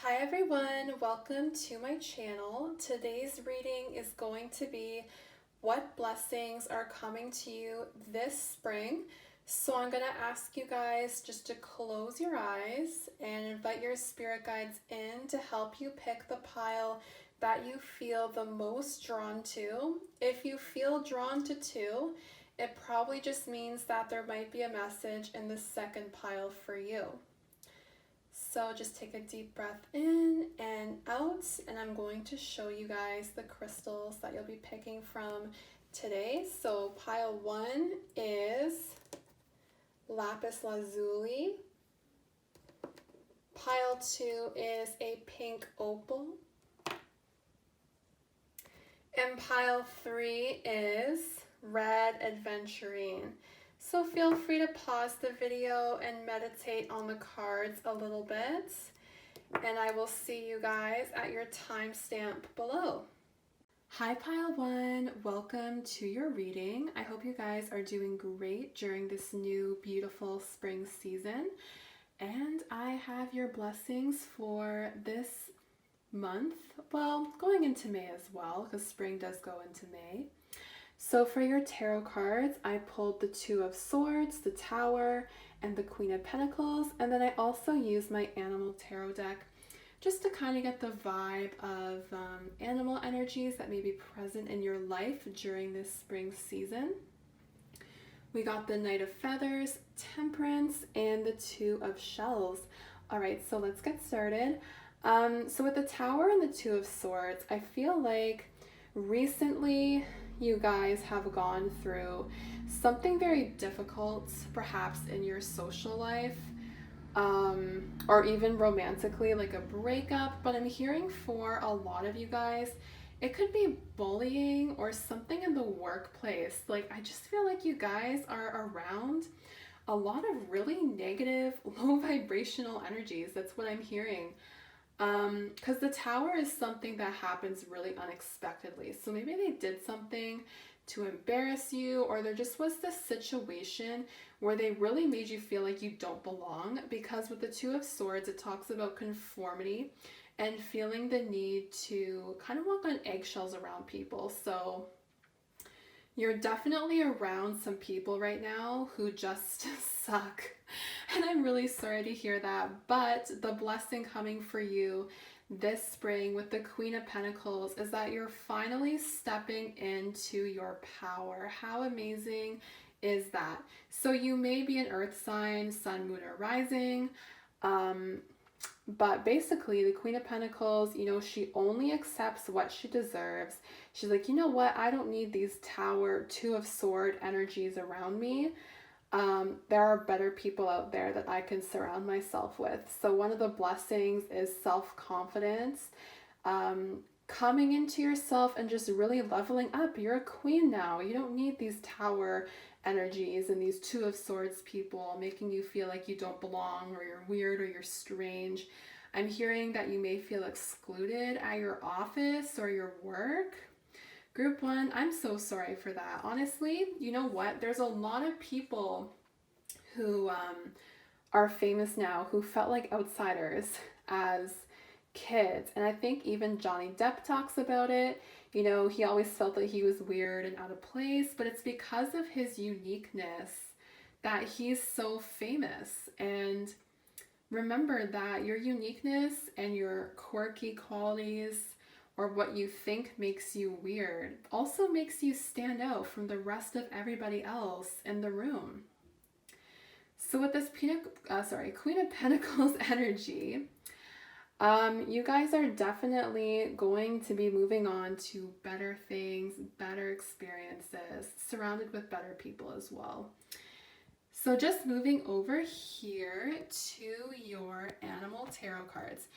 Hi everyone, welcome to my channel. Today's reading is going to be what blessings are coming to you this spring. So I'm going to ask you guys just to close your eyes and invite your spirit guides in to help you pick the pile that you feel the most drawn to. If you feel drawn to two, it probably just means that there might be a message in the second pile for you. So just take a deep breath in and out, and I'm going to show you guys the crystals that you'll be picking from today. So pile 1 is lapis lazuli. Pile 2 is a pink opal. And pile 3 is red aventurine. So feel free to pause the video and meditate on the cards a little bit, and I will see you guys at your timestamp below. Hi pile 1, welcome to your reading. I hope you guys are doing great during this new beautiful spring season, and I have your blessings for this month, well, going into May as well, because spring does go into May. So for your tarot cards, I pulled the Two of Swords, the Tower, and the Queen of Pentacles, and then I also used my Animal Tarot deck just to kind of get the vibe of animal energies that may be present in your life during this spring season. We got the Knight of Feathers, Temperance, and the Two of Shells. All right, so let's get started. So with the Tower and the Two of Swords, I feel like recently you guys have gone through something very difficult, perhaps in your social life, or even romantically, like a breakup. But I'm hearing for a lot of you guys, it could be bullying or something in the workplace. Like, I just feel like you guys are around a lot of really negative, low vibrational energies. That's what I'm hearing. Because the Tower is something that happens really unexpectedly. So maybe they did something to embarrass you, or there just was this situation where they really made you feel like you don't belong. Because with the Two of Swords, it talks about conformity and feeling the need to kind of walk on eggshells around people. So you're definitely around some people right now who just suck. And I'm really sorry to hear that. But the blessing coming for you this spring with the Queen of Pentacles is that you're finally stepping into your power. How amazing is that? So you may be an earth sign, sun, moon, or rising. But basically, the Queen of Pentacles, you know, she only accepts what she deserves. She's like, you know what? I don't need these Tower, Two of Sword energies around me. There are better people out there that I can surround myself with. So one of the blessings is self-confidence, coming into yourself and just really leveling up. You're a queen now. You don't need these Tower energies and these Two of Swords people making you feel like you don't belong, or you're weird, or you're strange. I'm hearing that you may feel excluded at your office or your work. Group 1, I'm so sorry for that. Honestly, you know what? There's a lot of people who are famous now who felt like outsiders as kids. And I think even Johnny Depp talks about it. You know, he always felt that he was weird and out of place, but it's because of his uniqueness that he's so famous. And remember that your uniqueness and your quirky qualities, or what you think makes you weird, also makes you stand out from the rest of everybody else in the room. So with this Queen of Pentacles energy, you guys are definitely going to be moving on to better things, better experiences, surrounded with better people as well. So just moving over here to your Animal Tarot cards.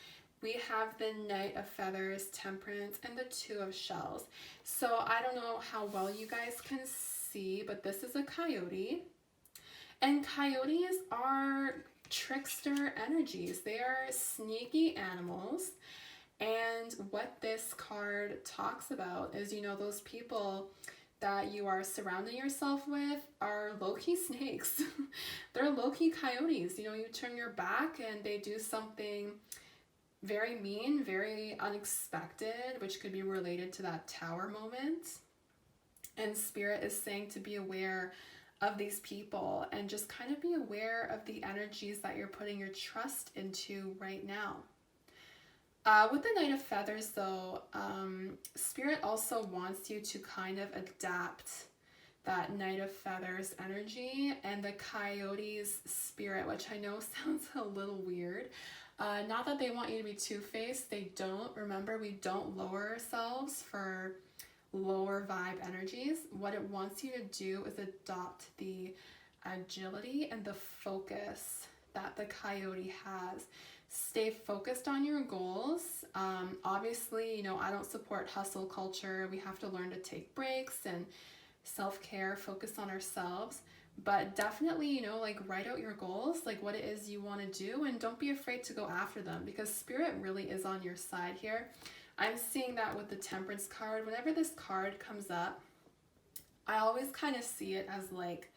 We have the Knight of Feathers, Temperance, and the Two of Shells. So I don't know how well you guys can see, but this is a coyote. And coyotes are trickster energies. They are sneaky animals. And what this card talks about is, you know, those people that you are surrounding yourself with are low-key snakes. They're low-key coyotes. You know, you turn your back and they do something very mean, very unexpected, which could be related to that tower moment. And Spirit is saying to be aware of these people and just kind of be aware of the energies that you're putting your trust into right now. With the Knight of Feathers, though, Spirit also wants you to kind of adapt that Knight of Feathers energy and the Coyote's spirit, which I know sounds a little weird. Not that they want you to be two-faced, they don't. Remember, we don't lower ourselves for lower vibe energies. What it wants you to do is adopt the agility and the focus that the Coyote has. Stay focused on your goals. Obviously, you know, I don't support hustle culture. We have to learn to take breaks and self-care, focus on ourselves. But definitely, you know, like write out your goals, like what it is you want to do, and don't be afraid to go after them because Spirit really is on your side here. I'm seeing that with the Temperance card. Whenever this card comes up, I always kind of see it as like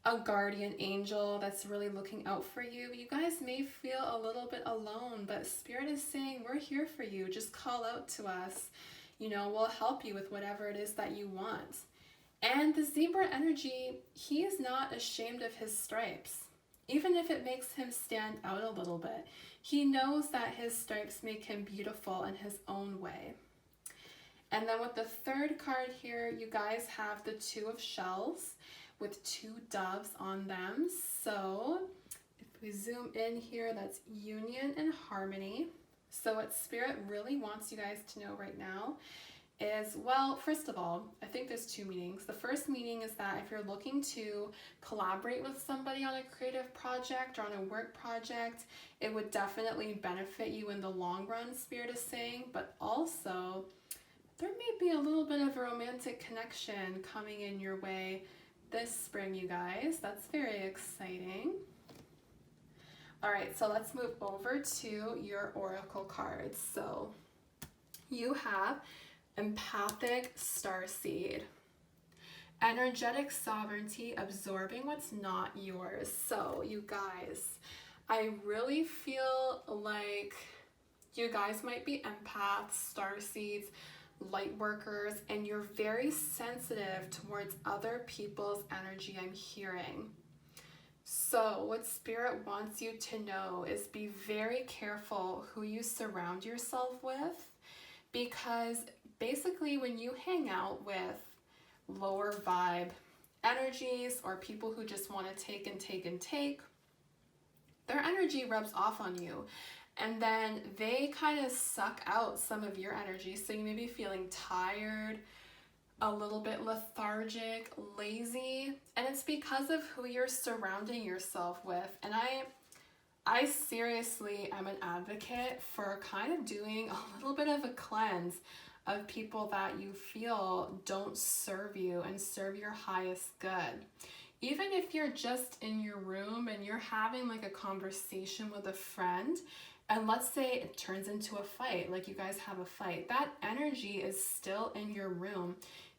a guardian angel that's really looking out for you. You guys may feel a little bit alone, but Spirit is saying, we're here for you. Just call out to us. You know, we'll help you with whatever it is that you want. And the zebra energy, he is not ashamed of his stripes. Even if it makes him stand out a little bit, he knows that his stripes make him beautiful in his own way. And then with the third card here, you guys have the Two of Shells with two doves on them. So if we zoom in here, that's union and harmony. So what Spirit really wants you guys to know right now is, well, first of all, I think there's two meanings. The first meaning is that if you're looking to collaborate with somebody on a creative project or on a work project, it would definitely benefit you in the long run, Spirit is saying, but also there may be a little bit of a romantic connection coming in your way this spring, you guys. That's very exciting. All right, so let's move over to your oracle cards. So you have Empathic Starseed, energetic sovereignty, absorbing what's not yours. So you guys, I really feel like you guys might be empaths, starseeds, light workers, and you're very sensitive towards other people's energy, I'm hearing. So what Spirit wants you to know is be very careful who you surround yourself with, because basically when you hang out with lower vibe energies or people who just want to take and take and take, their energy rubs off on you. And then they kind of suck out some of your energy. So you may be feeling tired, a little bit lethargic, lazy. And it's because of who you're surrounding yourself with. And I seriously am an advocate for kind of doing a little bit of a cleanse of people that you feel don't serve you and serve your highest good. Even if you're just in your room and you're having like a conversation with a friend, and let's say it turns into a fight, like you guys have a fight, that energy is still in your room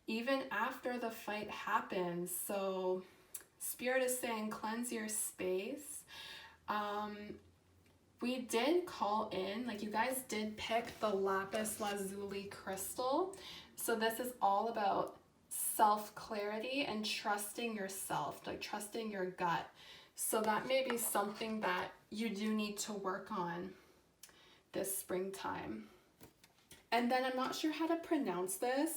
even after the fight happens. So Spirit is saying cleanse your space. We did call in, like you guys did pick the lapis lazuli crystal. So this is all about self-clarity and trusting yourself, like trusting your gut. So that may be something that you do need to work on this springtime. And then I'm not sure how to pronounce this.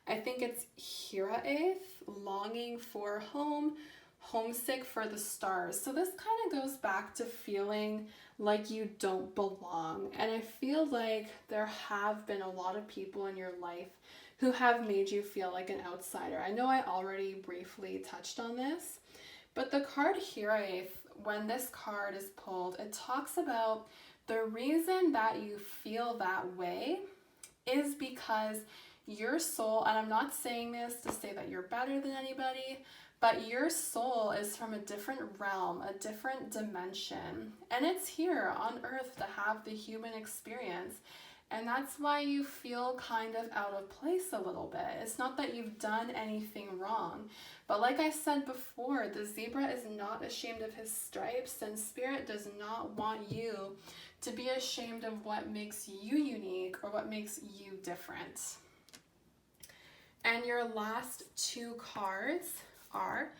I think it's Hiraeth, longing for home, homesick for the stars. So this kind of goes back to feeling like you don't belong. And I feel like there have been a lot of people in your life who have made you feel like an outsider. I know I already briefly touched on this, but the card Hiraeth, when this card is pulled, it talks about the reason that you feel that way is because your soul, and I'm not saying this to say that you're better than anybody, but your soul is from a different realm, a different dimension, and it's here on earth to have the human experience. And that's why you feel kind of out of place a little bit. It's not that you've done anything wrong, but like I said before, the zebra is not ashamed of his stripes, and Spirit does not want you to be ashamed of what makes you unique or what makes you different. And your last two cards are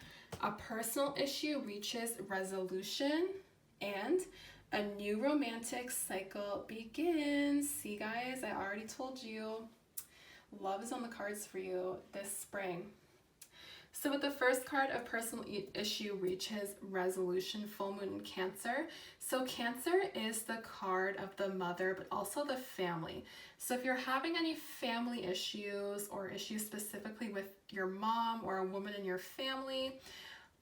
a personal issue reaches resolution and a new romantic cycle begins. See guys, I already told you, love is on the cards for you this spring. So with the first card, a personal issue reaches resolution, full moon in Cancer. So Cancer is the card of the mother, but also the family. So if you're having any family issues or issues specifically with your mom or a woman in your family,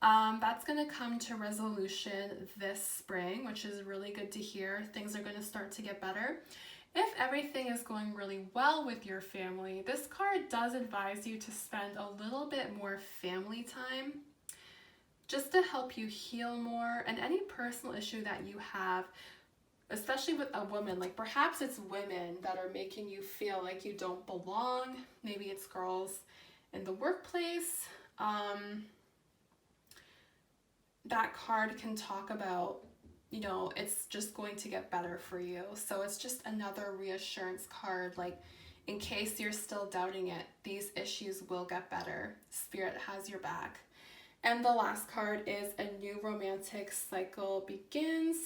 that's going to come to resolution this spring, which is really good to hear. Things are going to start to get better. If everything is going really well with your family, this card does advise you to spend a little bit more family time just to help you heal more. And any personal issue that you have, especially with a woman, like perhaps it's women that are making you feel like you don't belong. Maybe it's girls in the workplace. That card can talk about, you know, it's just going to get better for you. So it's just another reassurance card, like in case you're still doubting it, these issues will get better. Spirit has your back. And the last card is a new romantic cycle begins.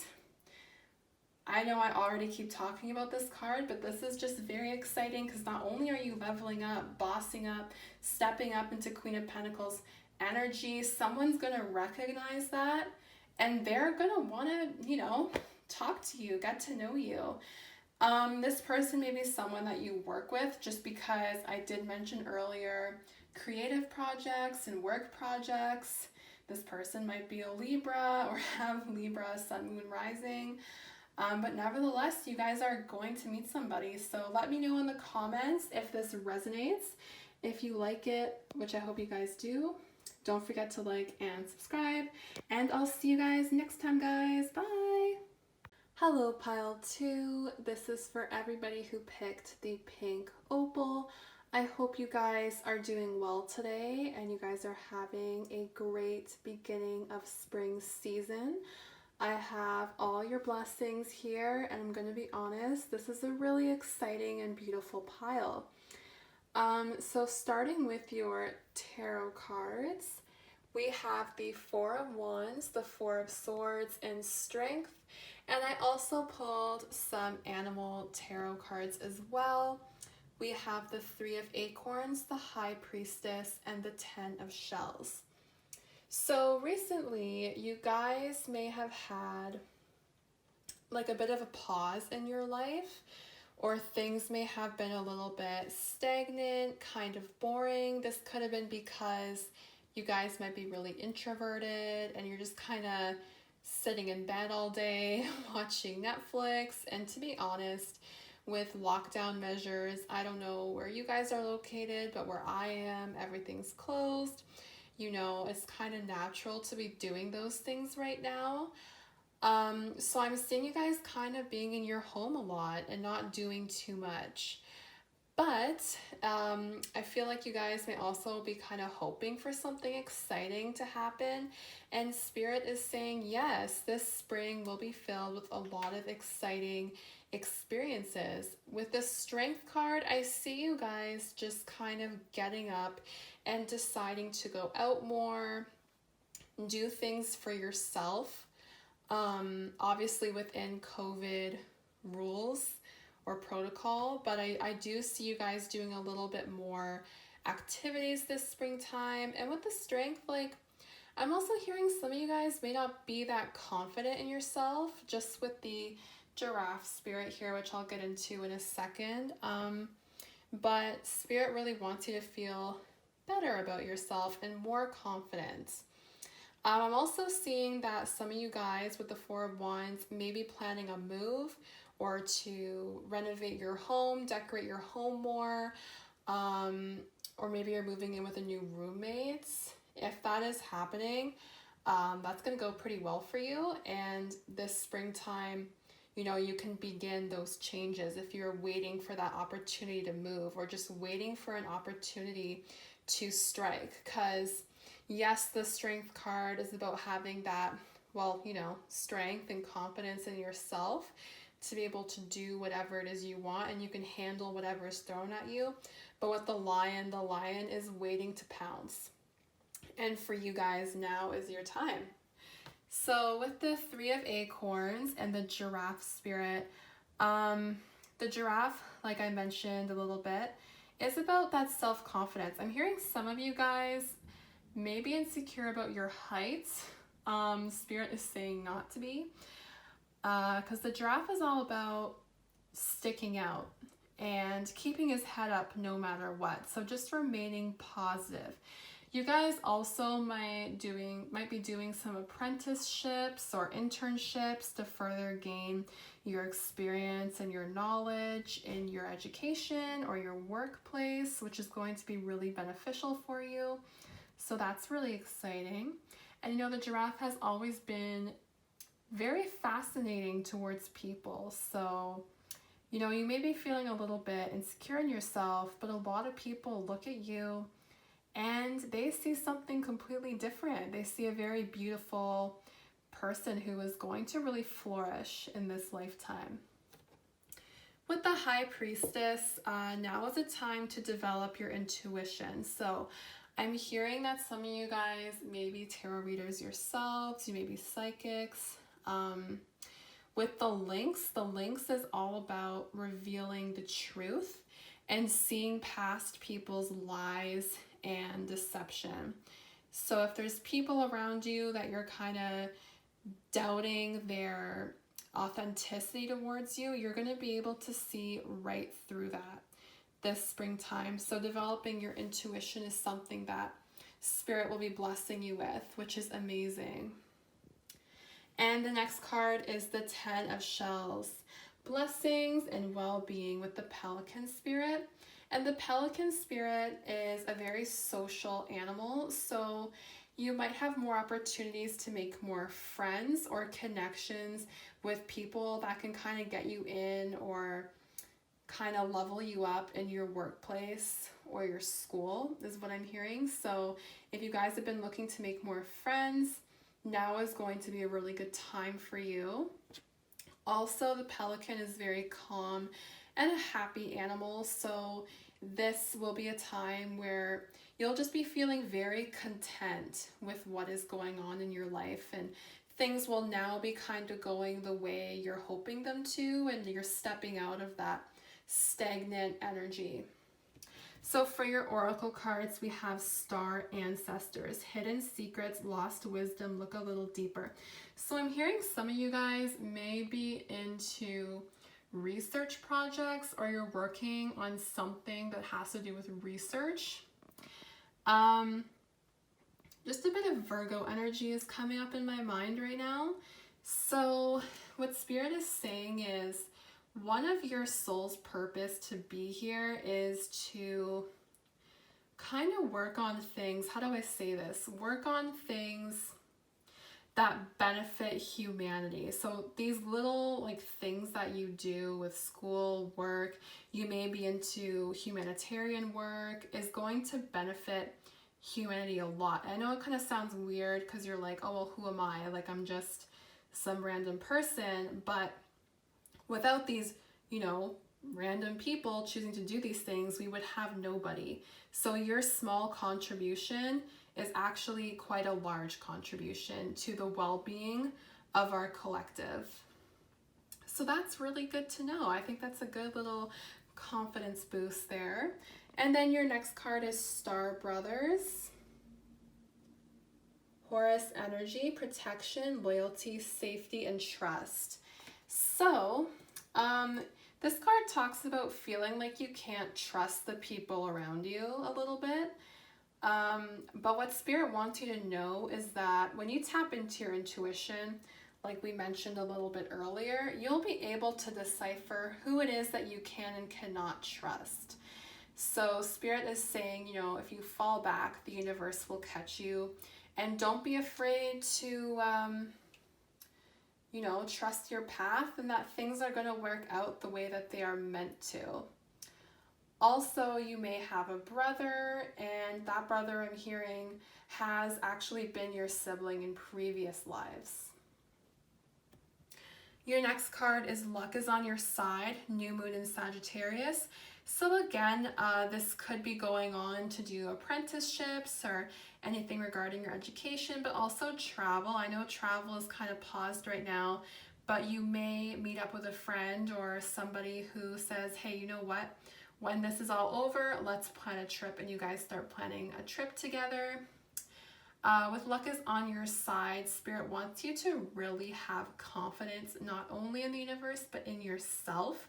I know I already keep talking about this card, but this is just very exciting because not only are you leveling up, bossing up, stepping up into Queen of Pentacles energy, someone's going to recognize that and they're going to want to, you know, talk to you, get to know you. This person may be someone that you work with, just because I did mention earlier creative projects and work projects. This person might be a Libra or have Libra, Sun, Moon, Rising. But nevertheless, you guys are going to meet somebody. So let me know in the comments if this resonates. If you like it, which I hope you guys do, don't forget to like and subscribe. And I'll see you guys next time, guys. Bye! Hello, Pile 2. This is for everybody who picked the pink opal. I hope you guys are doing well today and you guys are having a great beginning of spring season. I have all your blessings here, and I'm going to be honest, this is a really exciting and beautiful pile. So starting with your tarot cards, we have the Four of Wands, the Four of Swords, and Strength. And I also pulled some animal tarot cards as well. We have the Three of Acorns, the High Priestess, and the Ten of Shells. So recently, you guys may have had like a bit of a pause in your life, or things may have been a little bit stagnant, kind of boring. This could have been because you guys might be really introverted and you're just kind of sitting in bed all day watching Netflix. And to be honest, with lockdown measures, I don't know where you guys are located, but where I am, everything's closed. You know, it's kind of natural to be doing those things right now. So I'm seeing you guys kind of being in your home a lot and not doing too much. But I feel like you guys may also be kind of hoping for something exciting to happen. And Spirit is saying, yes, this spring will be filled with a lot of exciting experiences. With the Strength card, I see you guys just kind of getting up and deciding to go out more, do things for yourself. Obviously within COVID rules or protocol, but I do see you guys doing a little bit more activities this springtime. And with the Strength, like, I'm also hearing some of you guys may not be that confident in yourself, just with the Giraffe Spirit here, which I'll get into in a second. But Spirit really wants you to feel better about yourself and more confident. I'm also seeing that some of you guys with the Four of Wands may be planning a move or to renovate your home, decorate your home more, or maybe you're moving in with a new roommate. If that is happening, that's going to go pretty well for you. And this springtime, you know, you can begin those changes if you're waiting for that opportunity to move or just waiting for an opportunity to strike. Because yes, the strength card is about having that, well, you know, strength and confidence in yourself to be able to do whatever it is you want, and you can handle whatever is thrown at you. But with the lion is waiting to pounce. And for you guys, now is your time. So with the Three of Acorns and the Giraffe spirit, the giraffe, like I mentioned a little bit, is about that self-confidence. I'm hearing some of you guys may be insecure about your height. Spirit is saying not to be. Because the giraffe is all about sticking out and keeping his head up no matter what. So just remaining positive. You guys also might be doing some apprenticeships or internships to further gain your experience and your knowledge in your education or your workplace, which is going to be really beneficial for you. So that's really exciting. And you know, the giraffe has always been very fascinating towards people. So, you know, you may be feeling a little bit insecure in yourself, but a lot of people look at you and they see something completely different. They see a very beautiful person who is going to really flourish in this lifetime. With the High Priestess, now is a time to develop your intuition. So I'm hearing that some of you guys may be tarot readers yourselves, you may be psychics. With the Lynx is all about revealing the truth and seeing past people's lies and deception. So if there's people around you that you're kind of doubting their authenticity towards you, you're going to be able to see right through that this springtime. So developing your intuition is something that Spirit will be blessing you with, which is amazing. And the next card is the Ten of Shells. Blessings and well-being with the Pelican spirit. And the Pelican spirit is a very social animal, so you might have more opportunities to make more friends or connections with people that can kind of get you in or kind of level you up in your workplace or your school, is what I'm hearing. So if you guys have been looking to make more friends, now is going to be a really good time for you. Also, the pelican is very calm and a happy animal, so this will be a time where you'll just be feeling very content with what is going on in your life, and things will now be kind of going the way you're hoping them to, and you're stepping out of that stagnant energy. So for your oracle cards, we have Star Ancestors, Hidden Secrets, Lost Wisdom, Look a Little Deeper. So I'm hearing some of you guys may be into research projects, or you're working on something that has to do with research. Just a bit of Virgo energy is coming up in my mind right now. So what Spirit is saying is, one of your soul's purpose to be here is to kind of work on things, how do I say this? Work on things that benefit humanity. So these little things that you do with school, work, you may be into humanitarian work, is going to benefit humanity a lot. I know it kind of sounds weird because you're like, oh, well, who am I? Like, I'm just some random person, but without these, random people choosing to do these things, we would have nobody. So your small contribution is actually quite a large contribution to the well-being of our collective. So that's really good to know. I think that's a good little confidence boost there. And then your next card is Star Brothers. Horus energy, protection, loyalty, safety, and trust. So, this card talks about feeling like you can't trust the people around you a little bit. But what Spirit wants you to know is that when you tap into your intuition, like we mentioned a little bit earlier, you'll be able to decipher who it is that you can and cannot trust. So Spirit is saying, if you fall back, the universe will catch you. And don't be afraid to, you know, trust your path and that things are going to work out the way that they are meant to. Also, you may have a brother, and that brother, I'm hearing, has actually been your sibling in previous lives. Your next card is Luck is on your side, New Moon in Sagittarius. So again, this could be going on to do apprenticeships or anything regarding your education, but also travel. I know travel is kind of paused right now, but you may meet up with a friend or somebody who says, hey, you know what? When this is all over, let's plan a trip, and you guys start planning a trip together. With Luck is on your side, Spirit wants you to really have confidence, not only in the universe, but in yourself,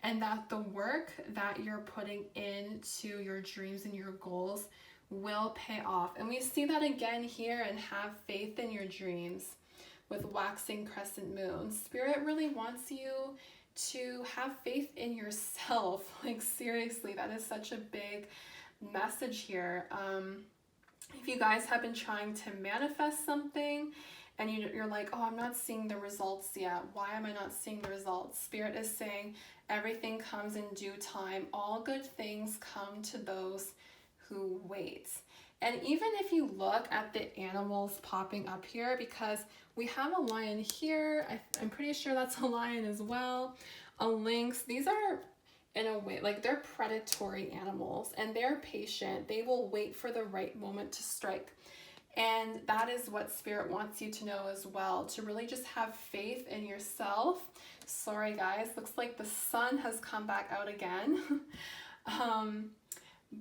and that the work that you're putting into your dreams and your goals will pay off. And we see that again here in Have Faith in Your Dreams with Waxing Crescent Moon. Spirit really wants you to have faith in yourself. Like, seriously, that is such a big message here. If you guys have been trying to manifest something and you're like, oh, I'm not seeing the results yet. Why am I not seeing the results? Spirit is saying everything comes in due time. All good things come to those who wait. And even if you look at the animals popping up here, because we have a lion here, I'm pretty sure that's a lion as well, a lynx. These are, in a way, like, they're predatory animals, and they're patient. They will wait for the right moment to strike. And that is what Spirit wants you to know as well, to really just have faith in yourself. Sorry guys, looks like the sun has come back out again.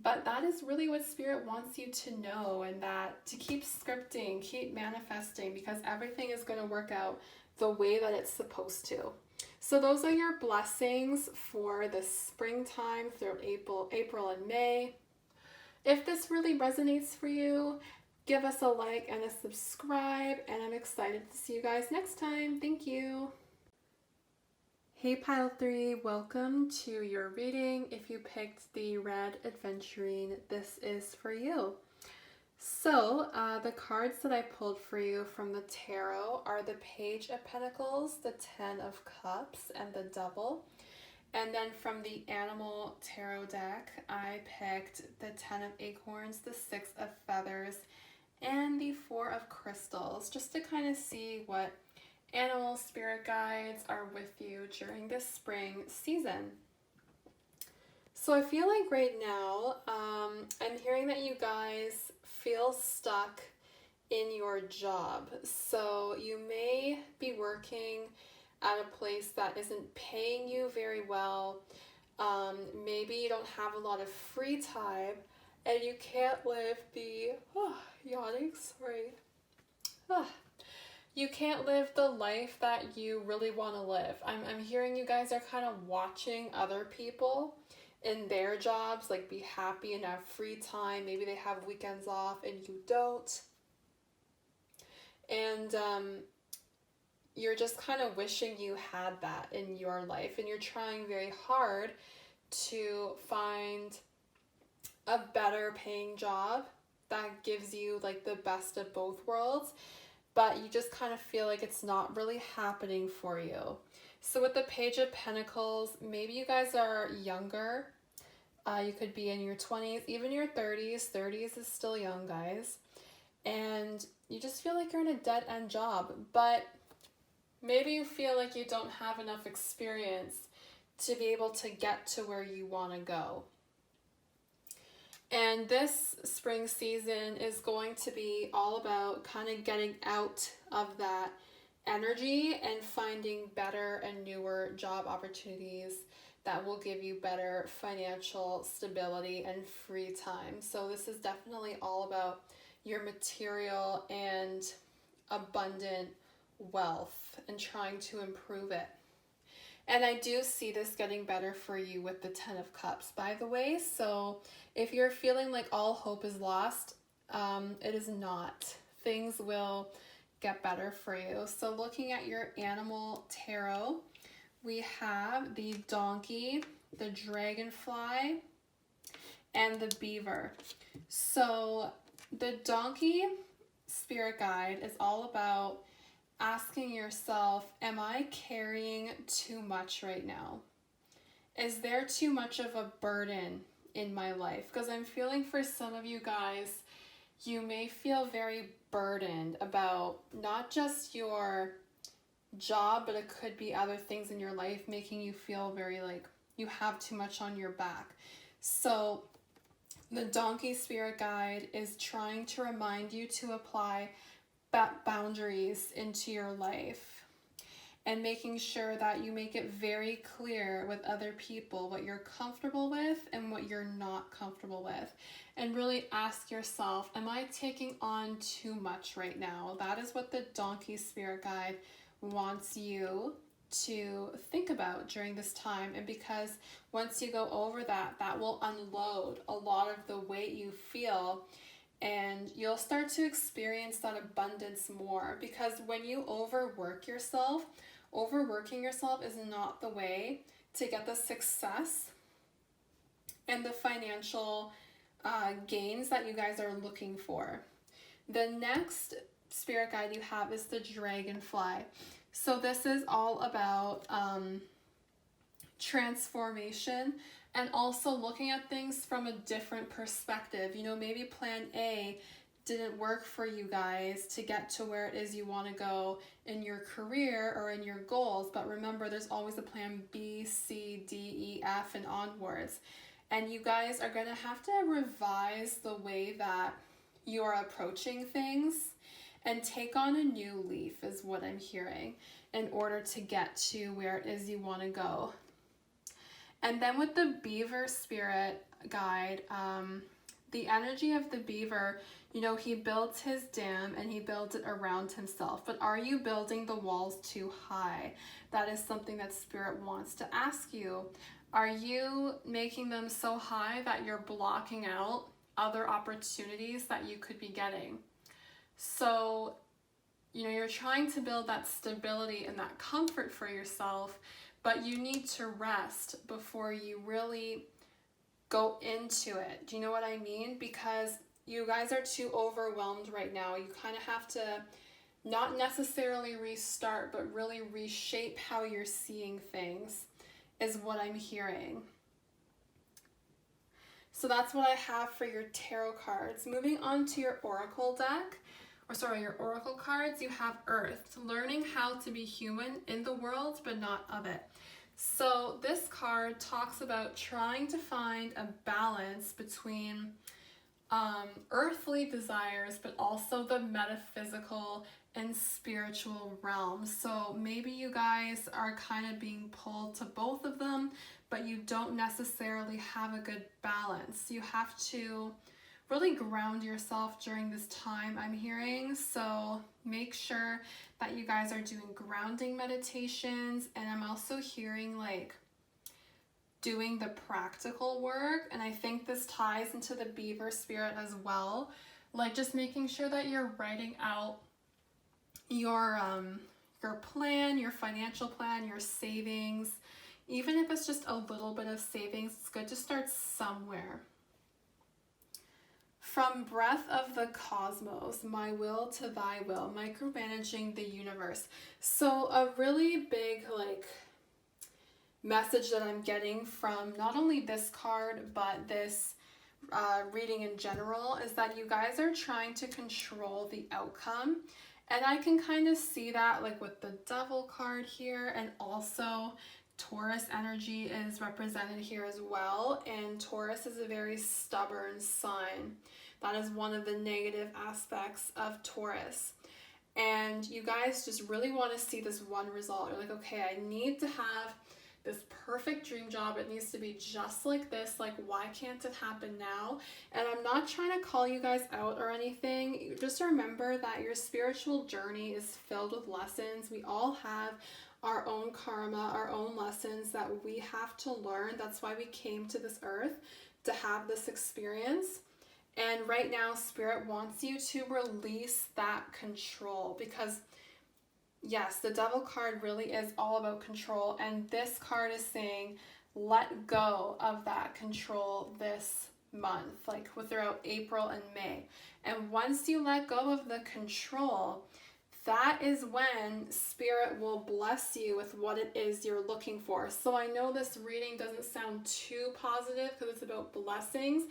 But that is really what Spirit wants you to know, and that to keep scripting, keep manifesting, because everything is going to work out the way that it's supposed to. So those are your blessings for the springtime throughout April and May. If this really resonates for you, give us a like and a subscribe, and I'm excited to see you guys next time. Thank you. Hey Pile 3, welcome to your reading. If you picked the Red Adventurine, this is for you. So the cards that I pulled for you from the tarot are the Page of Pentacles, the Ten of Cups, and the Devil. And then from the Animal Tarot deck, I picked the Ten of Acorns, the Six of Feathers, and the Four of Crystals, just to kind of see what animal spirit guides are with you during this spring season. So I feel like right now, I'm hearing that you guys feel stuck in your job. So you may be working at a place that isn't paying you very well. Maybe you don't have a lot of free time, and you can't live the, yawning, sorry. You can't live the life that you really want to live. I'm hearing you guys are kind of watching other people in their jobs, like, be happy and have free time. Maybe they have weekends off and you don't. And you're just kind of wishing you had that in your life, and you're trying very hard to find a better paying job that gives you like the best of both worlds, but you just kind of feel like it's not really happening for you. So with the Page of Pentacles, maybe you guys are younger. You could be in your 20s, even your 30s. 30s is still young, guys. And you just feel like you're in a dead-end job, but maybe you feel like you don't have enough experience to be able to get to where you want to go. And this spring season is going to be all about kind of getting out of that energy and finding better and newer job opportunities that will give you better financial stability and free time. So this is definitely all about your material and abundant wealth and trying to improve it. And I do see this getting better for you with the Ten of Cups, by the way. So if you're feeling like all hope is lost, it is not. Things will get better for you. So looking at your animal tarot, we have the donkey, the dragonfly, and the beaver. So the donkey spirit guide is all about asking yourself, am I carrying too much right now? Is there too much of a burden in my life? Because I'm feeling for some of you guys, you may feel very burdened about not just your job, but it could be other things in your life making you feel very like you have too much on your back. So the donkey spirit guide is trying to remind you to apply boundaries into your life and making sure that you make it very clear with other people what you're comfortable with and what you're not comfortable with. And really ask yourself, am I taking on too much right now? That is what the donkey spirit guide wants you to think about during this time. And because once you go over that, that will unload a lot of the weight you feel, and you'll start to experience that abundance more. Because when you overwork yourself, overworking yourself is not the way to get the success and the financial gains that you guys are looking for. The next spirit guide you have is the dragonfly. So this is all about transformation and also looking at things from a different perspective. You know, maybe plan A didn't work for you guys to get to where it is you want to go in your career or in your goals, but remember there's always a plan B, C, D, E, F, and onwards. And you guys are going to have to revise the way that you're approaching things and take on a new leaf is what I'm hearing in order to get to where it is you want to go. And then with the beaver spirit guide, the energy of the beaver, you know, he builds his dam and he builds it around himself. But are you building the walls too high? That is something that spirit wants to ask you. Are you making them so high that you're blocking out other opportunities that you could be getting? So, you know, you're trying to build that stability and that comfort for yourself, but you need to rest before you really go into it. Do you know what I mean? Because you guys are too overwhelmed right now. You kind of have to not necessarily restart, but really reshape how you're seeing things is what I'm hearing. So that's what I have for your tarot cards. Moving on to your oracle deck, your oracle cards, you have Earth, learning how to be human in the world, but not of it. So this card talks about trying to find a balance between earthly desires, but also the metaphysical and spiritual realms. So maybe you guys are kind of being pulled to both of them, but you don't necessarily have a good balance. You have to really ground yourself during this time, I'm hearing. So make sure that you guys are doing grounding meditations. And I'm also hearing like doing the practical work. And I think this ties into the beaver spirit as well. Like just making sure that you're writing out your plan, your financial plan, your savings. Even if it's just a little bit of savings, it's good to start somewhere. From Breath of the Cosmos, My Will to Thy Will, Micromanaging the Universe. So a really big message that I'm getting from not only this card, but this reading in general is that you guys are trying to control the outcome. And I can kind of see that like with the Devil card here, and also Taurus energy is represented here as well. And Taurus is a very stubborn sign. That is one of the negative aspects of Taurus. And you guys just really want to see this one result. You're like, okay, I need to have this perfect dream job. It needs to be just like this. Like, why can't it happen now? And I'm not trying to call you guys out or anything. Just remember that your spiritual journey is filled with lessons. We all have our own karma, our own lessons that we have to learn. That's why we came to this earth, to have this experience. And right now, Spirit wants you to release that control, because yes, the Devil card really is all about control. And this card is saying, let go of that control this month, throughout April and May. And once you let go of the control, that is when Spirit will bless you with what it is you're looking for. So I know this reading doesn't sound too positive because it's about blessings,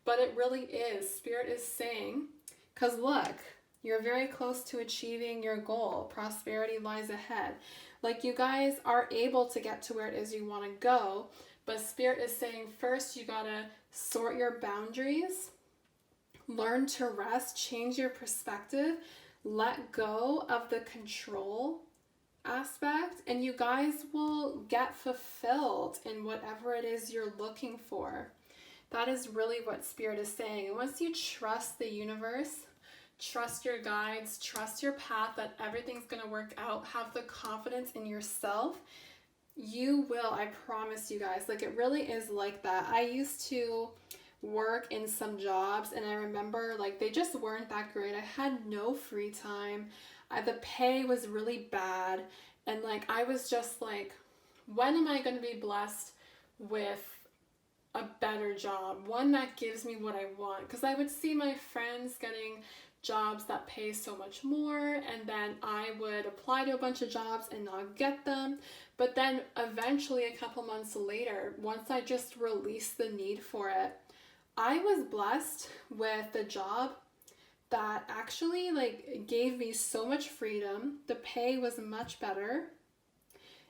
but it really is. Spirit is saying, because look, you're very close to achieving your goal. Prosperity lies ahead. Like, you guys are able to get to where it is you want to go, but Spirit is saying first you gotta sort your boundaries, learn to rest, change your perspective, let go of the control aspect, and you guys will get fulfilled in whatever it is you're looking for. That is really what Spirit is saying. And once you trust the universe, trust your guides, trust your path, that everything's going to work out, have the confidence in yourself, you will, I promise you guys. Like, it really is like that. I used to work in some jobs, and I remember, like, they just weren't that great. I had no free time. The pay was really bad, and like, I was just like, when am I going to be blessed with a better job, one that gives me what I want? Because I would see my friends getting jobs that pay so much more, and then I would apply to a bunch of jobs and not get them. But then eventually, a couple months later, once I just released the need for it, I was blessed with a job that actually like gave me so much freedom. The pay was much better.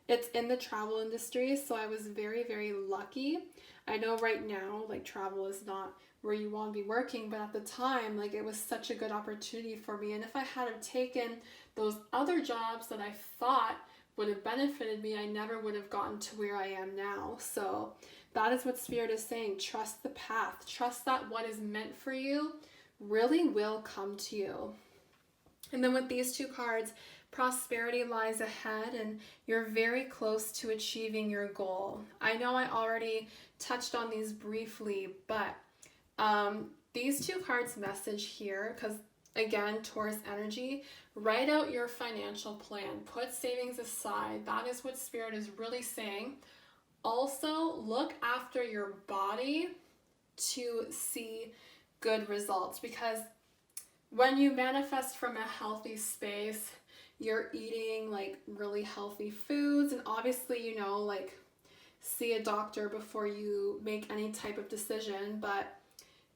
It's in the travel industry, so I was very, very lucky. I know right now, like, travel is not where you want to be working, but at the time, like, it was such a good opportunity for me. And if I had have taken those other jobs that I thought would have benefited me, I never would have gotten to where I am now. So that is what Spirit is saying. Trust the path. Trust that what is meant for you really will come to you. And then with these two cards, prosperity lies ahead, and you're very close to achieving your goal. I know I already touched on these briefly, but these two cards message here, because again, Taurus energy, write out your financial plan. Put savings aside. That is what Spirit is really saying. Also, look after your body to see good results, because when you manifest from a healthy space, you're eating like really healthy foods, and obviously, you know, like, see a doctor before you make any type of decision. But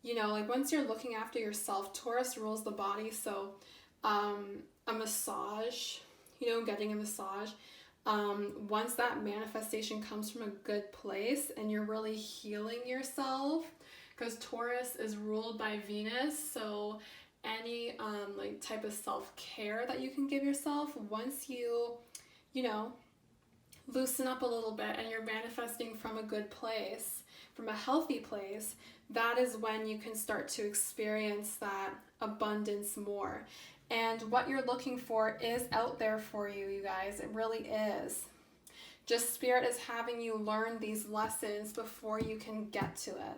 you know, like, once you're looking after yourself, Taurus rules the body. So a massage, you know, getting a massage, once that manifestation comes from a good place and you're really healing yourself, because Taurus is ruled by Venus, so any like type of self-care that you can give yourself, once you know, loosen up a little bit and you're manifesting from a good place, from a healthy place, that is when you can start to experience that abundance more. And what you're looking for is out there for you, you guys. It really is. Just Spirit is having you learn these lessons before you can get to it.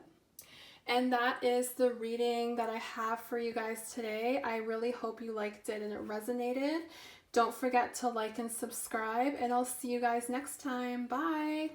And that is the reading that I have for you guys today. I really hope you liked it and it resonated. Don't forget to like and subscribe, and I'll see you guys next time. Bye!